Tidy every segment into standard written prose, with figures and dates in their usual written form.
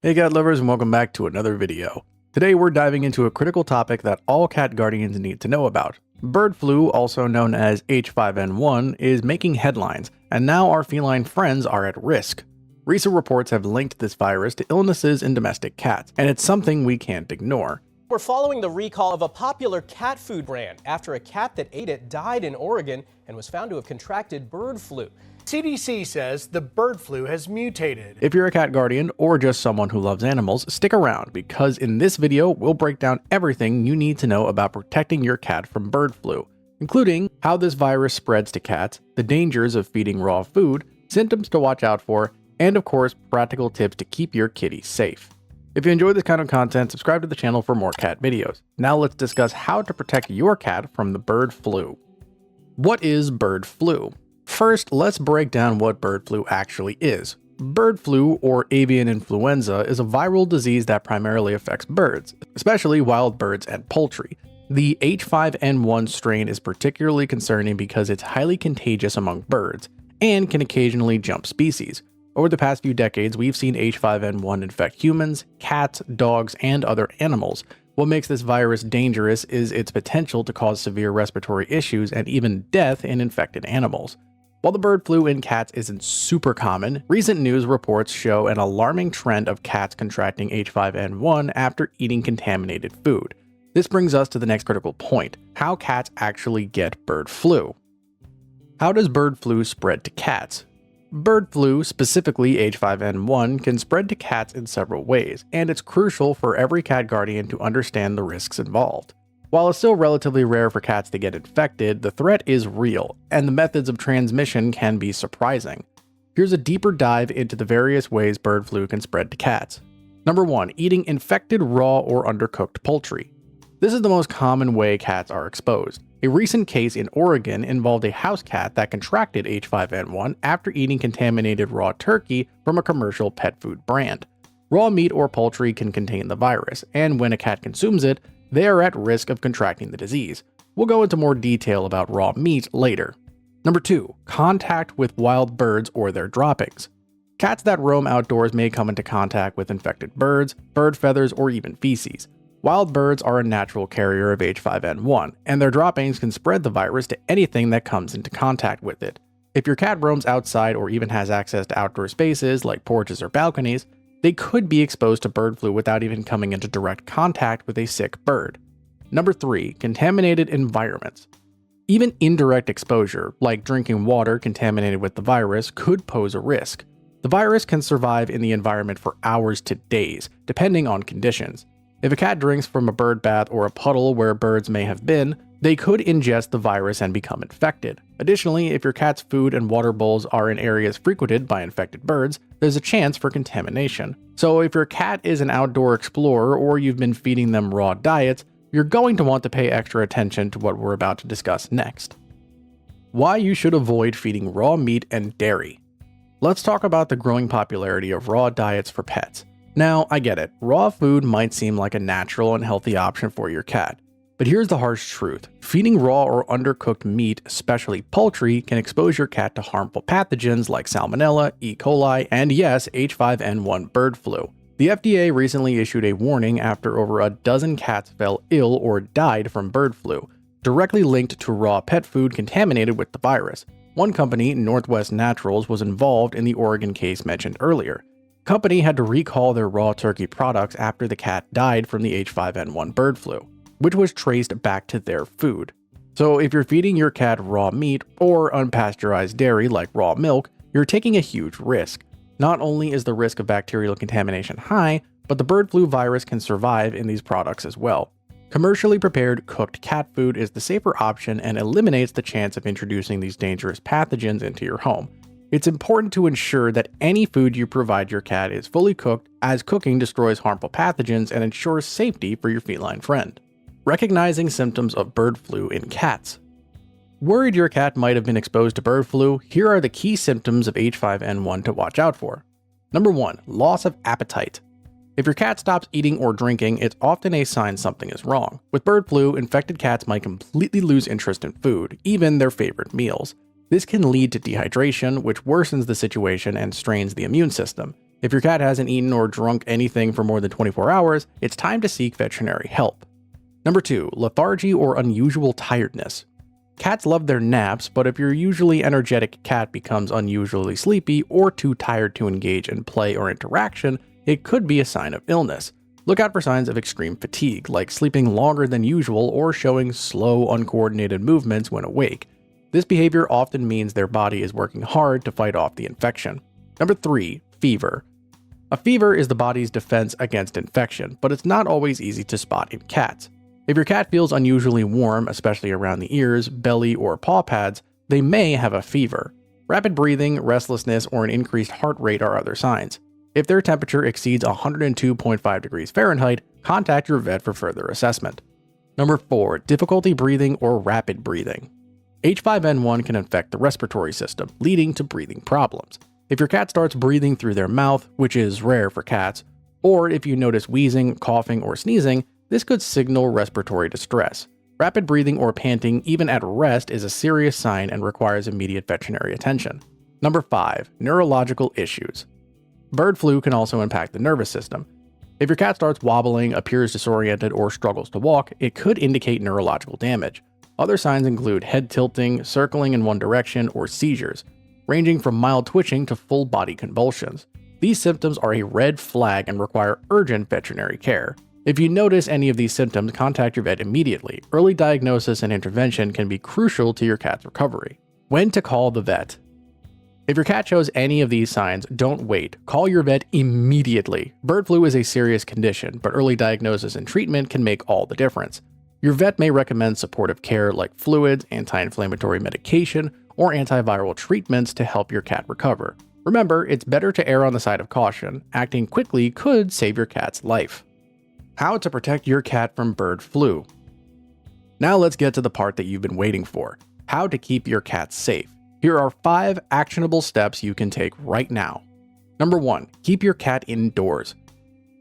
Hey cat lovers, and welcome back to another video. Today we're diving into a critical topic that all cat guardians need to know about. Bird flu, also known as H5N1, is making headlines, and now our feline friends are at risk. Recent reports have linked this virus to illnesses in domestic cats, and it's something we can't ignore. We're following the recall of a popular cat food brand after a cat that ate it died in Oregon and was found to have contracted bird flu. CDC says the bird flu has mutated. If you're a cat guardian or just someone who loves animals, stick around because in this video we'll break down everything you need to know about protecting your cat from bird flu, including how this virus spreads to cats, the dangers of feeding raw food, symptoms to watch out for, and of course practical tips to keep your kitty safe. If you enjoy this kind of content, subscribe to the channel for more cat videos. Now let's discuss how to protect your cat from the bird flu. What is bird flu? First, let's break down what bird flu actually is. Bird flu, or avian influenza, is a viral disease that primarily affects birds, especially wild birds and poultry. The H5N1 strain is particularly concerning because it's highly contagious among birds, and can occasionally jump species. Over the past few decades, we've seen H5N1 infect humans, cats, dogs, and other animals. What makes this virus dangerous is its potential to cause severe respiratory issues and even death in infected animals. While the bird flu in cats isn't super common, recent news reports show an alarming trend of cats contracting H5N1 after eating contaminated food. This brings us to the next critical point: how cats actually get bird flu. How does bird flu spread to cats? Bird flu, specifically H5N1, can spread to cats in several ways, and it's crucial for every cat guardian to understand the risks involved. While it's still relatively rare for cats to get infected, the threat is real, and the methods of transmission can be surprising. Here's a deeper dive into the various ways bird flu can spread to cats. Number 1. Eating infected raw or undercooked poultry. This is the most common way cats are exposed. A recent case in Oregon involved a house cat that contracted H5N1 after eating contaminated raw turkey from a commercial pet food brand. Raw meat or poultry can contain the virus, and when a cat consumes it, they are at risk of contracting the disease. We'll go into more detail about raw meat later. Number 2. Contact with wild birds or their droppings. Cats that roam outdoors may come into contact with infected birds, bird feathers, or even feces. Wild birds are a natural carrier of H5N1, and their droppings can spread the virus to anything that comes into contact with it. If your cat roams outside or even has access to outdoor spaces like porches or balconies, they could be exposed to bird flu without even coming into direct contact with a sick bird. Number 3. Contaminated environments. Even indirect exposure, like drinking water contaminated with the virus, could pose a risk. The virus can survive in the environment for hours to days, depending on conditions. If a cat drinks from a bird bath or a puddle where birds may have been, they could ingest the virus and become infected. Additionally, if your cat's food and water bowls are in areas frequented by infected birds, there's a chance for contamination. So if your cat is an outdoor explorer or you've been feeding them raw diets, you're going to want to pay extra attention to what we're about to discuss next. Why you should avoid feeding raw meat and dairy. Let's talk about the growing popularity of raw diets for pets. Now, I get it, raw food might seem like a natural and healthy option for your cat. But here's the harsh truth: feeding raw or undercooked meat, especially poultry, can expose your cat to harmful pathogens like Salmonella, E. coli, and yes, H5N1 bird flu. The FDA recently issued a warning after over a dozen cats fell ill or died from bird flu, directly linked to raw pet food contaminated with the virus. One company, Northwest Naturals, was involved in the Oregon case mentioned earlier. The company had to recall their raw turkey products after the cat died from the H5N1 bird flu, which was traced back to their food. So if you're feeding your cat raw meat or unpasteurized dairy like raw milk, you're taking a huge risk. Not only is the risk of bacterial contamination high, but the bird flu virus can survive in these products as well. Commercially prepared cooked cat food is the safer option and eliminates the chance of introducing these dangerous pathogens into your home. It's important to ensure that any food you provide your cat is fully cooked, as cooking destroys harmful pathogens and ensures safety for your feline friend. Recognizing symptoms of bird flu in cats. Worried your cat might have been exposed to bird flu? Here are the key symptoms of H5N1 to watch out for. Number 1. Loss of appetite. If your cat stops eating or drinking, it's often a sign something is wrong. With bird flu, infected cats might completely lose interest in food, even their favorite meals. This can lead to dehydration, which worsens the situation and strains the immune system. If your cat hasn't eaten or drunk anything for more than 24 hours, it's time to seek veterinary help. Number 2, lethargy or unusual tiredness. Cats love their naps, but if your usually energetic cat becomes unusually sleepy or too tired to engage in play or interaction, it could be a sign of illness. Look out for signs of extreme fatigue, like sleeping longer than usual or showing slow, uncoordinated movements when awake. This behavior often means their body is working hard to fight off the infection. Number 3, fever. A fever is the body's defense against infection, but it's not always easy to spot in cats. If your cat feels unusually warm, especially around the ears, belly, or paw pads, they may have a fever. Rapid breathing, restlessness, or an increased heart rate are other signs. If their temperature exceeds 102.5 degrees Fahrenheit, contact your vet for further assessment. Number 4, difficulty breathing or rapid breathing. H5N1 can infect the respiratory system, leading to breathing problems. If your cat starts breathing through their mouth, which is rare for cats, or if you notice wheezing, coughing, or sneezing, this could signal respiratory distress. Rapid breathing or panting, even at rest, is a serious sign and requires immediate veterinary attention. Number 5, neurological issues. Bird flu can also impact the nervous system. If your cat starts wobbling, appears disoriented, or struggles to walk, it could indicate neurological damage. Other signs include head tilting, circling in one direction, or seizures, ranging from mild twitching to full body convulsions. These symptoms are a red flag and require urgent veterinary care. If you notice any of these symptoms, contact your vet immediately. Early diagnosis and intervention can be crucial to your cat's recovery. When to call the vet. If your cat shows any of these signs, don't wait. Call your vet immediately. Bird flu is a serious condition, but early diagnosis and treatment can make all the difference. Your vet may recommend supportive care like fluids, anti-inflammatory medication, or antiviral treatments to help your cat recover. Remember, it's better to err on the side of caution. Acting quickly could save your cat's life. How to protect your cat from bird flu. Now let's get to the part that you've been waiting for. How to keep your cat safe. Here are 5 actionable steps you can take right now. Number 1, keep your cat indoors.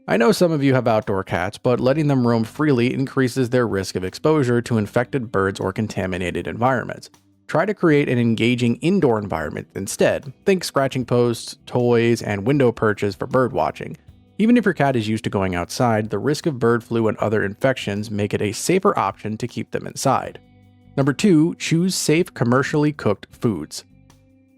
I know some of you have outdoor cats, but letting them roam freely increases their risk of exposure to infected birds or contaminated environments. Try to create an engaging indoor environment instead. Think scratching posts, toys, and window perches for bird watching. Even if your cat is used to going outside, the risk of bird flu and other infections make it a safer option to keep them inside. Number 2, choose safe commercially cooked foods.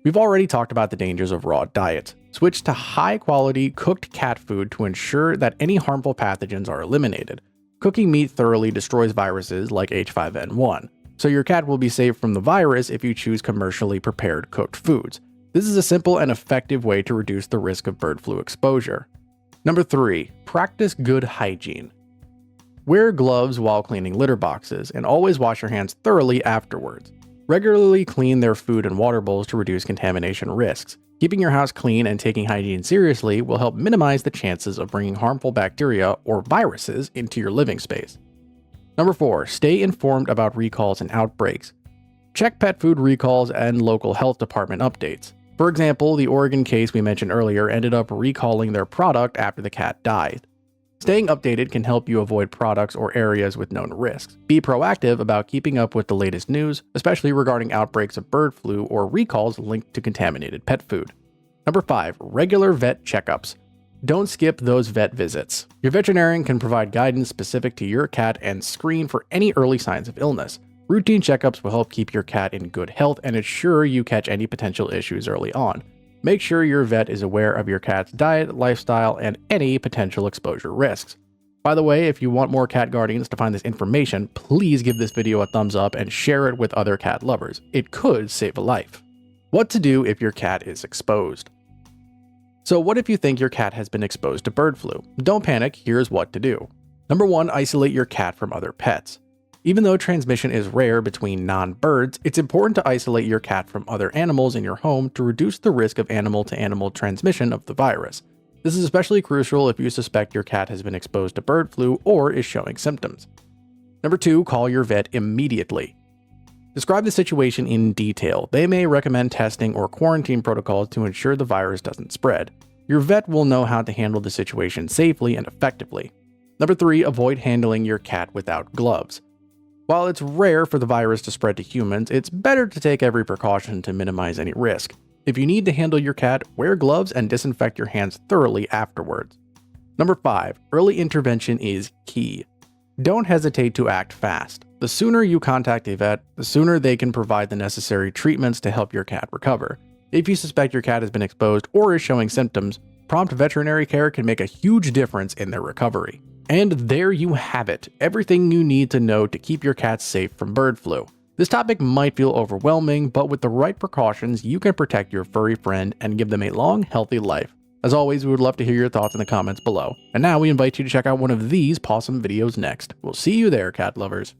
We've already talked about the dangers of raw diets. Switch to high-quality cooked cat food to ensure that any harmful pathogens are eliminated. Cooking meat thoroughly destroys viruses like H5N1, so your cat will be safe from the virus if you choose commercially prepared cooked foods. This is a simple and effective way to reduce the risk of bird flu exposure. Number 3, practice good hygiene. Wear gloves while cleaning litter boxes, and always wash your hands thoroughly afterwards. Regularly clean their food and water bowls to reduce contamination risks. Keeping your house clean and taking hygiene seriously will help minimize the chances of bringing harmful bacteria or viruses into your living space. Number 4, stay informed about recalls and outbreaks. Check pet food recalls and local health department updates. For example, the Oregon case we mentioned earlier ended up recalling their product after the cat died. Staying updated can help you avoid products or areas with known risks. Be proactive about keeping up with the latest news, especially regarding outbreaks of bird flu or recalls linked to contaminated pet food. Number 5, regular vet checkups. Don't skip those vet visits. Your veterinarian can provide guidance specific to your cat and screen for any early signs of illness. Routine checkups will help keep your cat in good health and ensure you catch any potential issues early on. Make sure your vet is aware of your cat's diet, lifestyle, and any potential exposure risks. By the way, if you want more cat guardians to find this information, please give this video a thumbs up and share it with other cat lovers. It could save a life. What to do if your cat is exposed. So what if you think your cat has been exposed to bird flu? Don't panic, here's what to do. Number 1, isolate your cat from other pets. Even though transmission is rare between non-birds, it's important to isolate your cat from other animals in your home to reduce the risk of animal-to-animal transmission of the virus. This is especially crucial if you suspect your cat has been exposed to bird flu or is showing symptoms. Number 2, call your vet immediately. Describe the situation in detail. They may recommend testing or quarantine protocols to ensure the virus doesn't spread. Your vet will know how to handle the situation safely and effectively. Number 3, avoid handling your cat without gloves. While it's rare for the virus to spread to humans, it's better to take every precaution to minimize any risk. If you need to handle your cat, wear gloves and disinfect your hands thoroughly afterwards. Number 5. Early intervention is key. Don't hesitate to act fast. The sooner you contact a vet, the sooner they can provide the necessary treatments to help your cat recover. If you suspect your cat has been exposed or is showing symptoms, prompt veterinary care can make a huge difference in their recovery. And there you have it, everything you need to know to keep your cat safe from bird flu. This topic might feel overwhelming, but with the right precautions, you can protect your furry friend and give them a long, healthy life. As always, we would love to hear your thoughts in the comments below. And now we invite you to check out one of these PAWSOME videos next. We'll see you there, cat lovers.